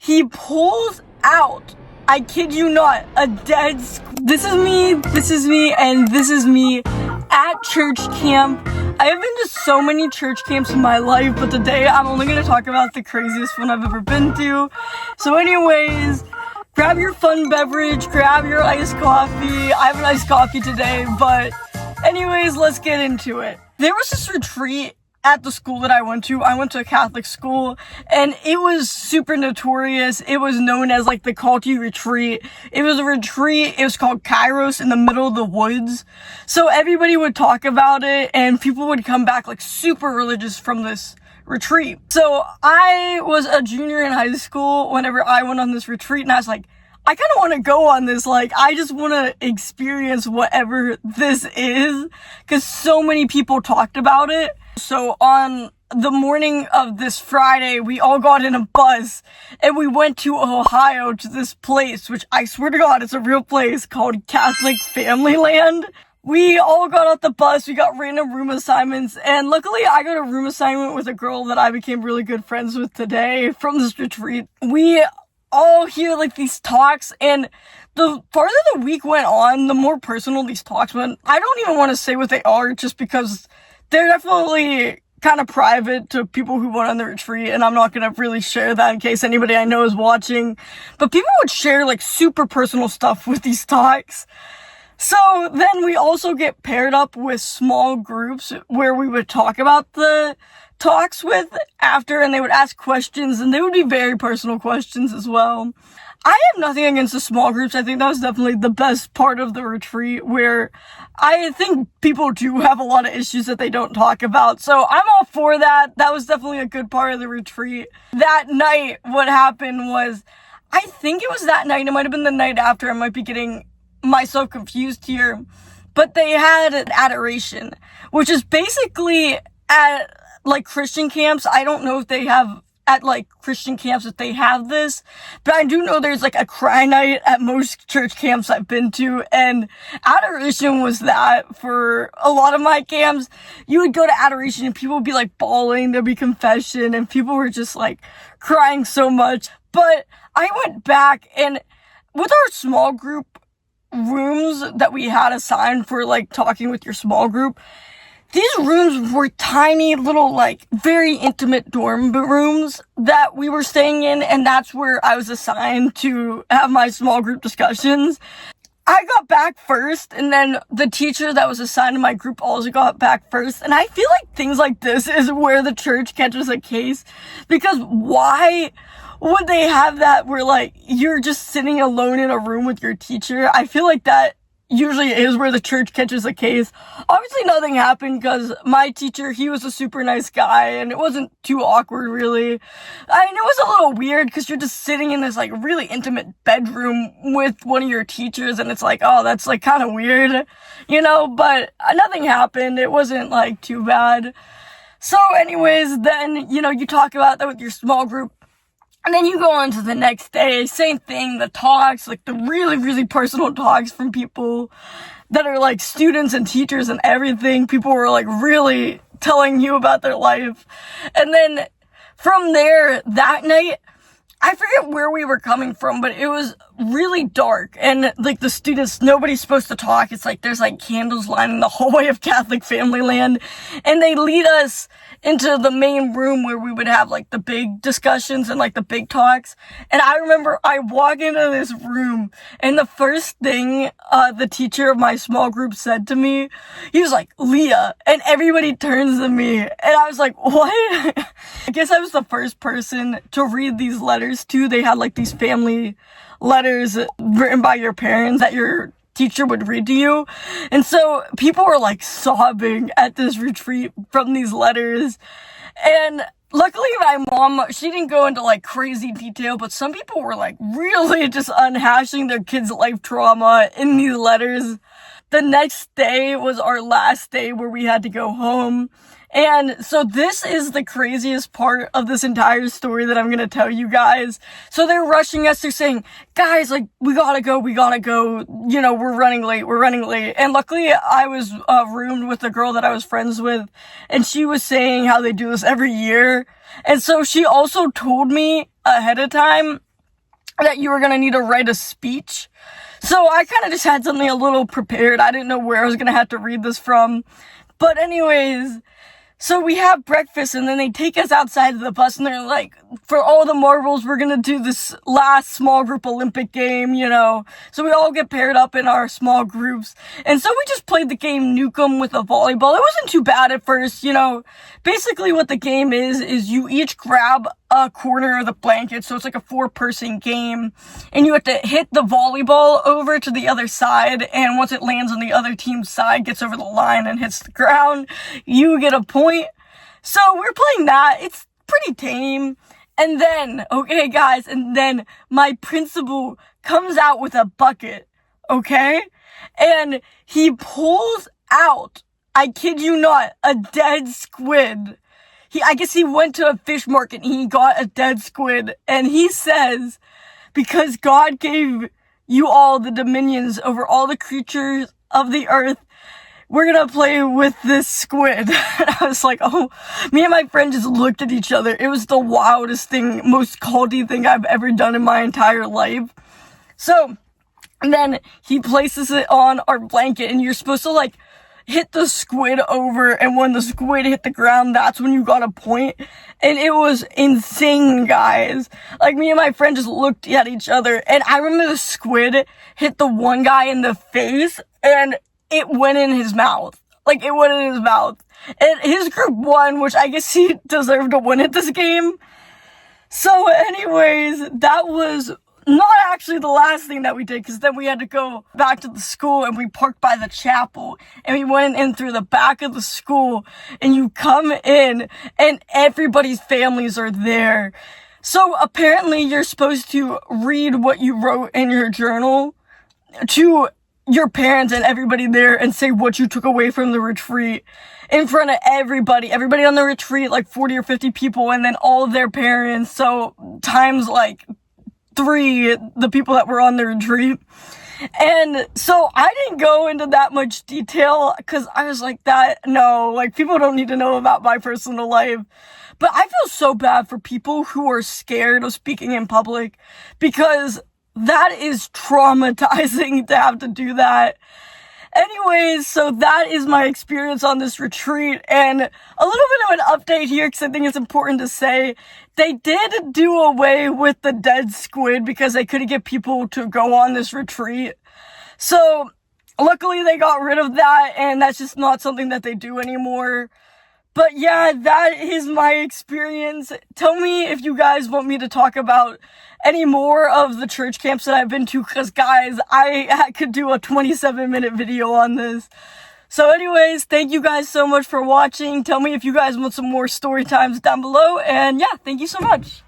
he pulls out, I kid you not, a dead This is me, and this is me at church camp. I have been to so many church camps in my life, but today I'm only going to talk about the craziest one I've ever been to. So anyways, grab your fun beverage, grab your iced coffee. I have an iced coffee today, but anyways, let's get into it. There was this retreat at the school that I went to. I went to a Catholic school, and it was super notorious. It was known as like the culty retreat. It was a retreat. It was called Kairos, in the middle of the woods. So everybody would talk about it, and people would come back like super religious from this retreat. So I was a junior in high school whenever I went on this retreat, and I was like, I kind of want to go on this. Like, I just want to experience whatever this is, because so many people talked about it. So on the morning of this Friday, we all got in a bus and we went to Ohio to this place, which I swear to God, it's a real place called Catholic Family Land. We all got off the bus, we got random room assignments, and luckily I got a room assignment with a girl that I became really good friends with today from this retreat. We all hear like these talks, and the farther the week went on, the more personal these talks went. I don't even want to say what they are, just because they're definitely kind of private to people who went on the retreat, and I'm not going to really share that in case anybody I know is watching. But people would share like super personal stuff with these talks. So then we also get paired up with small groups where we would talk about the talks with after, and they would ask questions, and they would be very personal questions as well. I have nothing against the small groups. I think that was definitely the best part of the retreat, where I think people do have a lot of issues that they don't talk about. So I'm all for that. That was definitely a good part of the retreat. That night, what happened was, I think it was that night, it might have been the night after, I might be getting myself confused here, but they had an adoration, which is basically at like Christian camps. I don't know if they have at like Christian camps if they have this, but I do know there's like a cry night at most church camps I've been to, and adoration was that for a lot of my camps. You would go to adoration and people would be like bawling, there'd be confession, and people were just like crying so much. But I went back, and with our small group rooms that we had assigned for like talking with your small group, these rooms were tiny little, like, very intimate dorm rooms that we were staying in, and that's where I was assigned to have my small group discussions. I got back first, and then the teacher that was assigned to my group also got back first, and I feel like things like this is where the church catches a case, because why would they have that where, like, you're just sitting alone in a room with your teacher? I feel like that usually is where the church catches a case. Obviously nothing happened, because my teacher, he was a super nice guy, and it wasn't too awkward really. I mean, it was a little weird because you're just sitting in this like really intimate bedroom with one of your teachers, and it's like, oh, that's like kind of weird, you know, but nothing happened. It wasn't like too bad. So anyways, then, you know, you talk about that with your small group. And then you go on to the next day, same thing, the talks, like the really, really personal talks from people that are like students and teachers and everything. People were like really telling you about their life. And then from there, that night, I forget where we were coming from, but it was really dark, and like the students, nobody's supposed to talk. It's like there's like candles lining the hallway of Catholic Family Land, and they lead us into the main room where we would have like the big discussions and like the big talks. And I remember I walk into this room, and the first thing the teacher of my small group said to me, he was like, "Leah," and everybody turns to me, and I was like, what? I guess I was the first person to read these letters too. They had like these family letters written by your parents that your teacher would read to you. And so people were like sobbing at this retreat from these letters. And luckily my mom, she didn't go into like crazy detail, but some people were like really just unhashing their kids' life trauma in these letters. The next day was our last day where we had to go home. And so this is the craziest part of this entire story that I'm going to tell you guys. So they're rushing us. They're saying, guys, like, we gotta go. You know, we're running late. And luckily I was roomed with a girl that I was friends with, and she was saying how they do this every year. And so she also told me ahead of time that you were gonna need to write a speech. So I kind of just had something a little prepared. I didn't know where I was gonna have to read this from. But anyways, so we have breakfast, and then they take us outside of the bus, and they're like, for all the marbles, we're gonna do this last small group Olympic game, you know. So we all get paired up in our small groups. And so we just played the game Nuke 'em with a volleyball. It wasn't too bad at first, you know. Basically what the game is you each grab a corner of the blanket, so it's like a 4-person game, and you have to hit the volleyball over to the other side, and once it lands on the other team's side, gets over the line and hits the ground, you get a point. So we're playing that. It's pretty tame. And then, okay guys, and then my principal comes out with a bucket, okay? And he pulls out, I kid you not, a dead squid. I guess he went to a fish market and he got a dead squid, and he says, because God gave you all the dominions over all the creatures of the earth, we're gonna play with this squid. I was like, oh, me and my friend just looked at each other. It was the wildest thing, most culty thing I've ever done in my entire life. So, and then he places it on our blanket, and you're supposed to like hit the squid over, and when the squid hit the ground, that's when you got a point. And it was insane, guys. Like, me and my friend just looked at each other, and I remember the squid hit the one guy in the face, and it went in his mouth. Like, it went in his mouth. And his group won, which I guess he deserved to win at this game. So anyways, that was not actually the last thing that we did, because then we had to go back to the school, and we parked by the chapel, and we went in through the back of the school, and you come in and everybody's families are there. So apparently you're supposed to read what you wrote in your journal to your parents and everybody there, and say what you took away from the retreat in front of everybody on the retreat, like 40 or 50 people, and then all of their parents. So times like 3, the people that were on the retreat. And so I didn't go into that much detail, because I was like, no, like, people don't need to know about my personal life. But I feel so bad for people who are scared of speaking in public, because that is traumatizing to have to do that. Anyways, so that is my experience on this retreat, and a little bit of an update here, because I think it's important to say, they did do away with the dead squid because they couldn't get people to go on this retreat. So, luckily they got rid of that, and that's just not something that they do anymore. But yeah, that is my experience. Tell me if you guys want me to talk about any more of the church camps that I've been to, because guys, I could do a 27-minute video on this. So anyways, thank you guys so much for watching. Tell me if you guys want some more story times down below, and yeah, thank you so much.